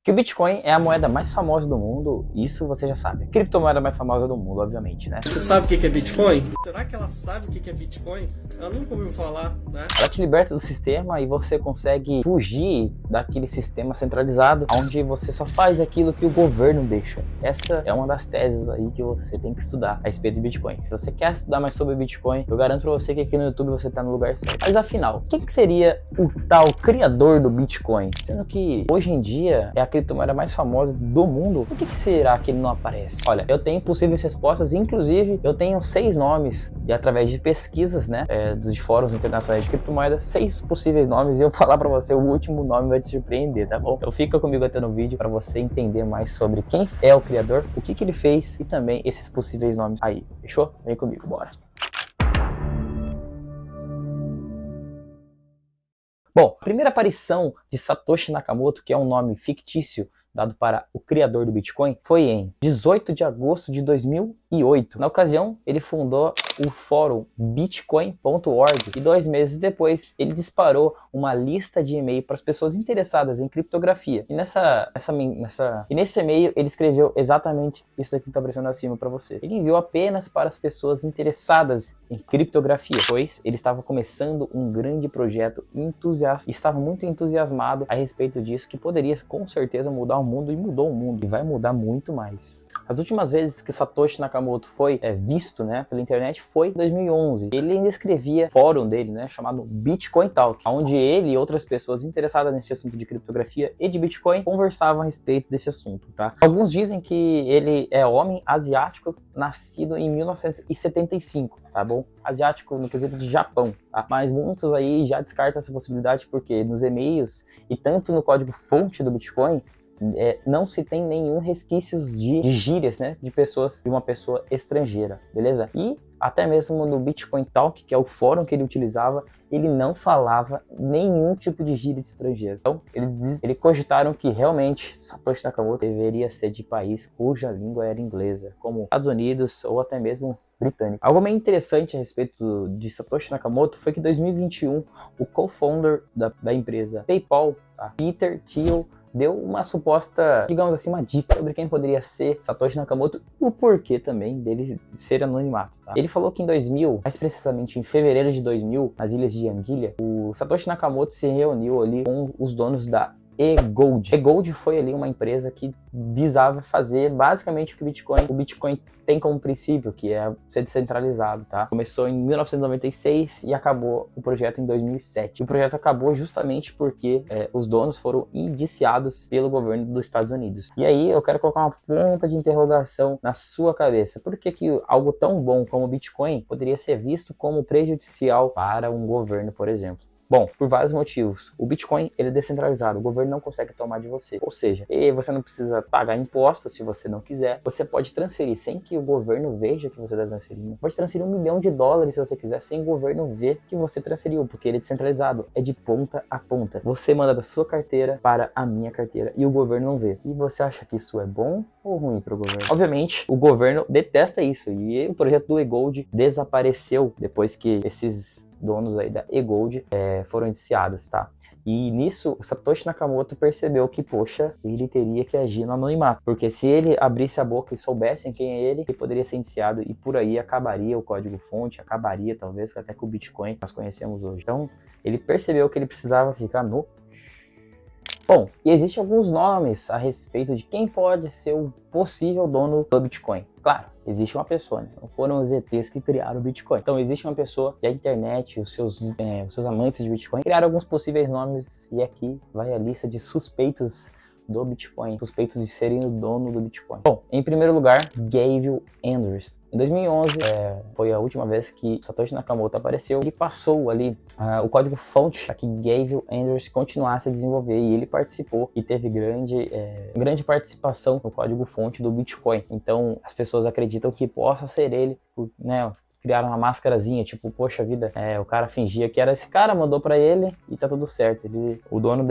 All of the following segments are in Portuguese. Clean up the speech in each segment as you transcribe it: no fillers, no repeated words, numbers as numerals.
Que o Bitcoin é a moeda mais famosa do mundo, isso você já sabe. A criptomoeda mais famosa do mundo, obviamente, né? Você sabe o que é Bitcoin? Será que ela sabe o que é Bitcoin? Ela nunca ouviu falar, né? Ela te liberta do sistema e você consegue fugir daquele sistema centralizado, onde você só faz aquilo que o governo deixa. Essa é uma das teses aí que você tem que estudar a respeito de Bitcoin. Se você quer estudar mais sobre Bitcoin, eu garanto pra você que aqui no YouTube você tá no lugar certo. Mas afinal, quem que seria o tal criador do Bitcoin? Sendo que hoje em dia é a criptomoeda mais famosa do mundo, por que será que ele não aparece? Olha, eu tenho possíveis respostas, inclusive eu tenho 6 nomes, e através de pesquisas, né, de fóruns internacionais de criptomoeda, 6 possíveis nomes, e eu falar pra você, o último nome vai te surpreender, tá bom? Então fica comigo até no vídeo pra você entender mais sobre quem é o criador, o que ele fez e também esses possíveis nomes aí, fechou? Vem comigo, bora! Bom, a primeira aparição de Satoshi Nakamoto, que é um nome fictício dado para o criador do Bitcoin, foi em 18 de agosto de 2008. Na ocasião, ele fundou o fórum bitcoin.org e 2 meses depois ele disparou uma lista de e-mail para as pessoas interessadas em criptografia. E nesse e-mail ele escreveu exatamente isso aqui que está aparecendo acima para você. Ele enviou apenas para as pessoas interessadas em criptografia, pois ele estava começando um grande projeto entusiasta, estava muito entusiasmado a respeito disso, que poderia com certeza mudar o mundo, e mudou o mundo e vai mudar muito mais. As últimas vezes que Satoshi Nakamoto foi visto, né, pela internet foi em 2011. Ele ainda escrevia fórum dele, né, chamado Bitcoin Talk, onde ele e outras pessoas interessadas nesse assunto de criptografia e de Bitcoin conversavam a respeito desse assunto, tá? Alguns dizem que ele é homem asiático nascido em 1975, tá bom? Asiático no quesito de Japão, tá? Mas muitos aí já descartam essa possibilidade porque nos e-mails e tanto no código-fonte do Bitcoin não se tem nenhum resquícios de gírias, né, de uma pessoa estrangeira, beleza? E até mesmo no Bitcoin Talk, que é o fórum que ele utilizava, ele não falava nenhum tipo de gíria de estrangeiro. Então, eles cogitaram que realmente Satoshi Nakamoto deveria ser de país cuja língua era inglesa, como Estados Unidos ou até mesmo britânico. Algo bem interessante a respeito de Satoshi Nakamoto foi que em 2021 o co-founder da empresa PayPal, tá? Peter Thiel, deu uma suposta, digamos assim, uma dica sobre quem poderia ser Satoshi Nakamoto e o porquê também dele ser anonimato, tá? Ele falou que em 2000, mais precisamente em fevereiro de 2000, nas ilhas de Anguilha, o Satoshi Nakamoto se reuniu ali com os donos da eGold. eGold foi ali uma empresa que visava fazer basicamente o que o Bitcoin tem como princípio, que é ser descentralizado, tá? Começou em 1996 e acabou o projeto em 2007. O projeto acabou justamente porque os donos foram indiciados pelo governo dos Estados Unidos. E aí eu quero colocar uma ponta de interrogação na sua cabeça. Por que algo tão bom como o Bitcoin poderia ser visto como prejudicial para um governo, por exemplo? Bom, por vários motivos. O Bitcoin, ele é descentralizado, o governo não consegue tomar de você. Ou seja, você não precisa pagar impostos se você não quiser. Você pode transferir sem que o governo veja que você está transferindo. Pode transferir $1 milhão se você quiser, sem o governo ver que você transferiu, porque ele é descentralizado, é de ponta a ponta. Você manda da sua carteira para a minha carteira e o governo não vê. E você acha que isso é bom ou ruim para o governo? Obviamente, o governo detesta isso e o projeto do eGold desapareceu depois que esses donos aí da eGold foram indiciados, tá? E nisso, o Satoshi Nakamoto percebeu que, poxa, ele teria que agir no anonimato, porque se ele abrisse a boca e soubessem quem é ele poderia ser indiciado e por aí acabaria o código-fonte, acabaria talvez até com o Bitcoin que nós conhecemos hoje. Então, ele percebeu que ele precisava ficar no... Bom, e existem alguns nomes a respeito de quem pode ser o possível dono do Bitcoin. Claro, existe uma pessoa, né? Não foram os ETs que criaram o Bitcoin. Então existe uma pessoa e a internet, os seus amantes de Bitcoin criaram alguns possíveis nomes e aqui vai a lista de suspeitos do Bitcoin, suspeitos de serem o dono do Bitcoin. Bom, em primeiro lugar, Gavin Andrews. Em 2011, foi a última vez que Satoshi Nakamoto apareceu. Ele passou ali o código-fonte para que Gavin Andrews continuasse a desenvolver e ele participou e teve grande participação no código-fonte do Bitcoin. Então, as pessoas acreditam que possa ser ele, né? Criaram uma máscarazinha, tipo, poxa vida, o cara fingia que era esse cara, mandou pra ele e tá tudo certo. O dono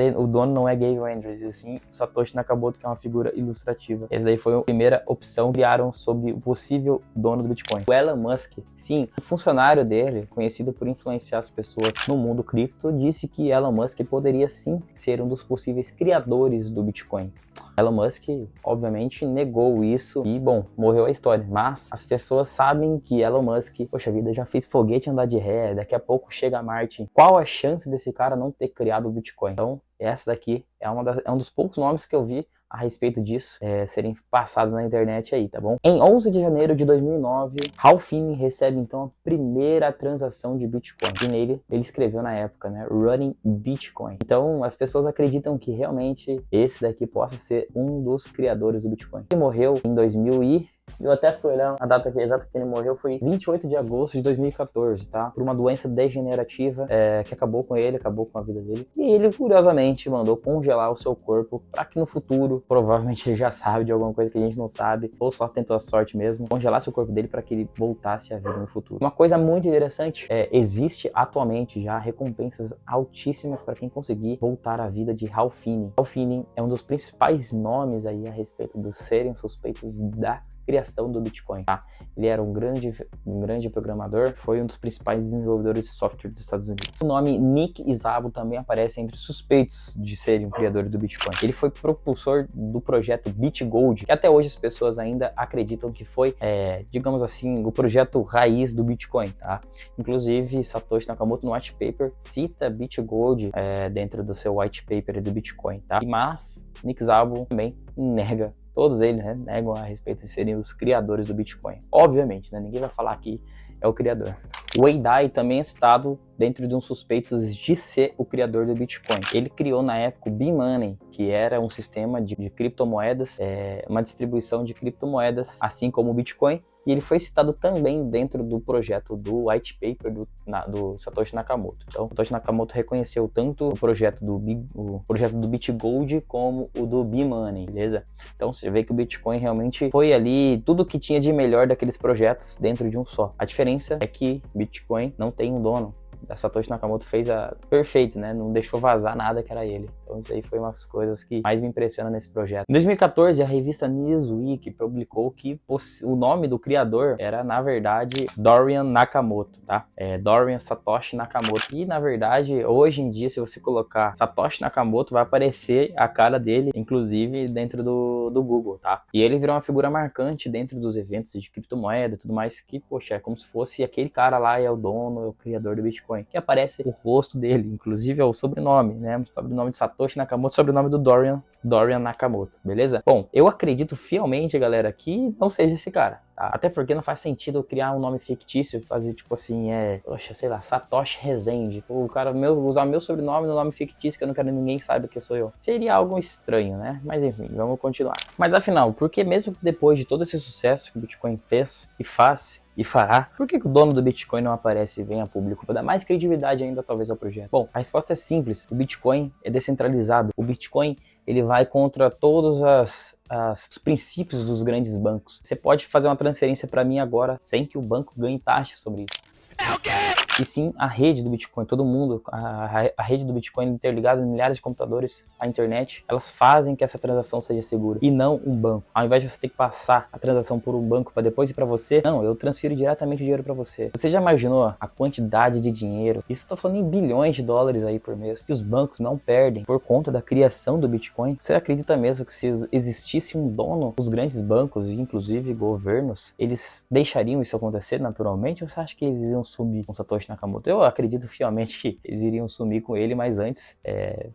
não é Gavin Andrews, e sim o Satoshi Nakamoto, que é uma figura ilustrativa. Essa daí foi a primeira opção que criaram sobre o possível dono do Bitcoin. O Elon Musk, sim, um funcionário dele, conhecido por influenciar as pessoas no mundo cripto, disse que Elon Musk poderia sim ser um dos possíveis criadores do Bitcoin. Elon Musk, obviamente, negou isso e, bom, morreu a história. Mas as pessoas sabem que Elon Musk, poxa vida, já fez foguete andar de ré, daqui a pouco chega a Marte. Qual a chance desse cara não ter criado o Bitcoin? Então, essa daqui é um dos poucos nomes que eu vi a respeito disso serem passados na internet aí, tá bom? Em 11 de janeiro de 2009, Hal Finney recebe então a primeira transação de Bitcoin. E nele, ele escreveu na época, né, Running Bitcoin. Então, as pessoas acreditam que realmente esse daqui possa ser um dos criadores do Bitcoin. Ele morreu em 2000 e... Eu até fui olhar a data exata que ele morreu, foi 28 de agosto de 2014, tá? Por uma doença degenerativa que acabou com ele, acabou com a vida dele. E ele, curiosamente, mandou congelar o seu corpo para que no futuro, provavelmente ele já sabe de alguma coisa que a gente não sabe, ou só tentou a sorte mesmo, congelasse o corpo dele para que ele voltasse à vida no futuro. Uma coisa muito interessante existe atualmente já recompensas altíssimas para quem conseguir voltar à vida de Hal Finney. Hal Finney é um dos principais nomes aí a respeito dos serem suspeitos da criação do Bitcoin, tá? Ele era um grande programador, foi um dos principais desenvolvedores de software dos Estados Unidos. O nome Nick Szabo também aparece entre os suspeitos de serem um criador do Bitcoin. Ele foi propulsor do projeto BitGold, que até hoje as pessoas ainda acreditam que foi, digamos assim, o projeto raiz do Bitcoin, tá? Inclusive, Satoshi Nakamoto no white paper cita BitGold dentro do seu white paper do Bitcoin, tá? Mas Nick Szabo também nega. Todos eles, né, negam a respeito de serem os criadores do Bitcoin. Obviamente, né, ninguém vai falar que é o criador. O Wei Dai também é citado dentro de uns suspeitos de ser o criador do Bitcoin. Ele criou na época o B-Money, que era um sistema de criptomoedas, uma distribuição de criptomoedas, assim como o Bitcoin. E ele foi citado também dentro do projeto do white paper do Satoshi Nakamoto. Então, Satoshi Nakamoto reconheceu tanto o projeto do BitGold como o do B-Money, beleza? Então, você vê que o Bitcoin realmente foi ali tudo que tinha de melhor daqueles projetos dentro de um só. A diferença é que Bitcoin não tem um dono. A Satoshi Nakamoto fez perfeito, né? Não deixou vazar nada que era ele. Então isso aí foi umas coisas que mais me impressionam nesse projeto. Em 2014, a revista Newsweek publicou que o nome do criador era, na verdade, Dorian Nakamoto, tá? Dorian Satoshi Nakamoto. E, na verdade, hoje em dia, se você colocar Satoshi Nakamoto, vai aparecer a cara dele, inclusive, dentro do Google, tá? E ele virou uma figura marcante dentro dos eventos de criptomoeda e tudo mais, que, poxa, é como se fosse aquele cara lá é o dono, é o criador do Bitcoin. Que aparece o rosto dele, inclusive é o sobrenome, né? O sobrenome de Satoshi Nakamoto, sobrenome do Dorian Nakamoto, beleza? Bom, eu acredito fielmente, galera, que não seja esse cara. Até porque não faz sentido eu criar um nome fictício, fazer tipo assim, poxa, sei lá, Satoshi Rezende. O cara usar meu sobrenome no nome fictício que eu não quero que ninguém saiba que sou eu. Seria algo estranho, né? Mas enfim, vamos continuar. Mas afinal, por que mesmo depois de todo esse sucesso que o Bitcoin fez e faz e fará, por que o dono do Bitcoin não aparece e vem a público para dar mais credibilidade ainda talvez ao projeto? Bom, a resposta é simples. O Bitcoin é descentralizado. O Bitcoin ele vai contra todos os princípios dos grandes bancos. Você pode fazer uma transferência para mim agora sem que o banco ganhe taxa sobre isso. É o quê? E sim, a rede do Bitcoin, todo mundo, a rede do Bitcoin interligada em milhares de computadores, a internet, elas fazem que essa transação seja segura e não um banco. Ao invés de você ter que passar a transação por um banco para depois ir para você, não, eu transfiro diretamente o dinheiro para você. Você já imaginou a quantidade de dinheiro? Isso eu tô falando em bilhões de dólares aí por mês, que os bancos não perdem por conta da criação do Bitcoin? Você acredita mesmo que se existisse um dono, os grandes bancos e inclusive governos, eles deixariam isso acontecer naturalmente? Ou você acha que eles iam sumir com Satoshi Nakamoto? Eu acredito fielmente que eles iriam sumir com ele, mas antes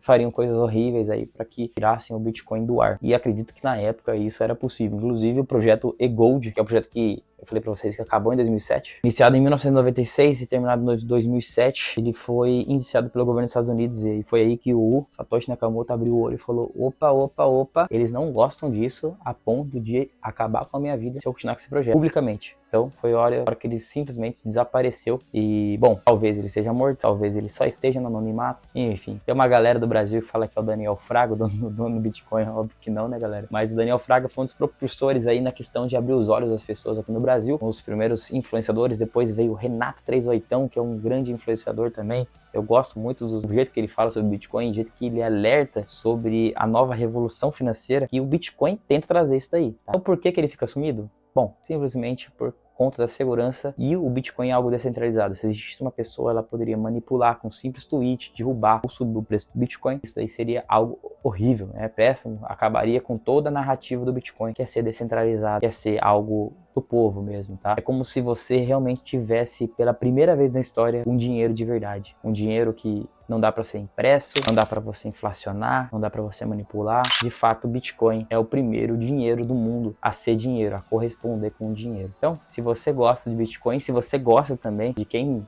fariam coisas horríveis aí para que tirassem o Bitcoin do ar. E acredito que na época isso era possível. Inclusive o projeto eGold, que é o projeto que eu falei pra vocês que acabou em 2007. Iniciado em 1996 e terminado em 2007, ele foi iniciado pelo governo dos Estados Unidos e foi aí que o Satoshi Nakamoto abriu o olho e falou: opa, eles não gostam disso a ponto de acabar com a minha vida se eu continuar com esse projeto publicamente. Então foi a hora que ele simplesmente desapareceu e, bom, talvez ele seja morto, talvez ele só esteja no anonimato, enfim. Tem uma galera do Brasil que fala que é o Daniel Fraga, o dono do Bitcoin, óbvio que não, né, galera? Mas o Daniel Fraga foi um dos propulsores aí na questão de abrir os olhos das pessoas aqui no Brasil, um dos primeiros influenciadores. Depois veio o Renato 38, que é um grande influenciador também. Eu gosto muito do jeito que ele fala sobre o Bitcoin, do jeito que ele alerta sobre a nova revolução financeira, e o Bitcoin tenta trazer isso daí, tá? Então por que ele fica sumido? Bom, simplesmente por conta da segurança, e o Bitcoin é algo descentralizado. Se existisse uma pessoa, ela poderia manipular com um simples tweet, derrubar ou subir o preço do Bitcoin. Isso daí seria algo horrível, é péssimo, acabaria com toda a narrativa do Bitcoin, que é ser descentralizado, que é ser algo do povo mesmo, tá? É como se você realmente tivesse, pela primeira vez na história, um dinheiro de verdade. Um dinheiro que não dá para ser impresso, não dá para você inflacionar, não dá para você manipular. De fato, o Bitcoin é o primeiro dinheiro do mundo a ser dinheiro, a corresponder com o dinheiro. Então, se você gosta de Bitcoin, se você gosta também de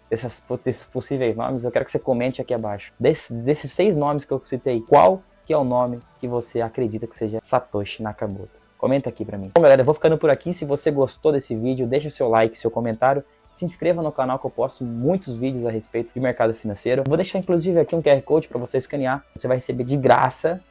desses possíveis nomes, eu quero que você comente aqui abaixo. Desses 6 nomes que eu citei, qual que é o nome que você acredita que seja Satoshi Nakamoto? Comenta aqui pra mim. Bom, galera, eu vou ficando por aqui. Se você gostou desse vídeo, deixa seu like, seu comentário. Se inscreva no canal que eu posto muitos vídeos a respeito de mercado financeiro. Vou deixar inclusive aqui um QR Code para você escanear. Você vai receber de graça,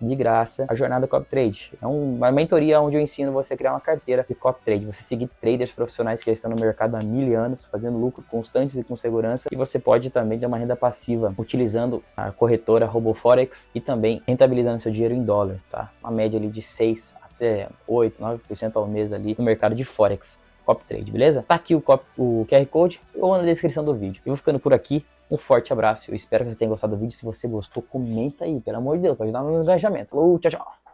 a jornada Copy Trade. É uma mentoria onde eu ensino você a criar uma carteira de Copy Trade. Você seguir traders profissionais que já estão no mercado há 1000 anos, fazendo lucro constantes e com segurança. E você pode também ter uma renda passiva utilizando a corretora RoboForex e também rentabilizando seu dinheiro em dólar, tá? Uma média ali de 6 até 8, 9% ao mês ali no mercado de Forex. Copy Trade, beleza? Tá aqui o QR Code ou na descrição do vídeo. Eu vou ficando por aqui. Um forte abraço. Eu espero que você tenha gostado do vídeo. Se você gostou, comenta aí, pelo amor de Deus, para ajudar no engajamento. Falou, tchau, tchau.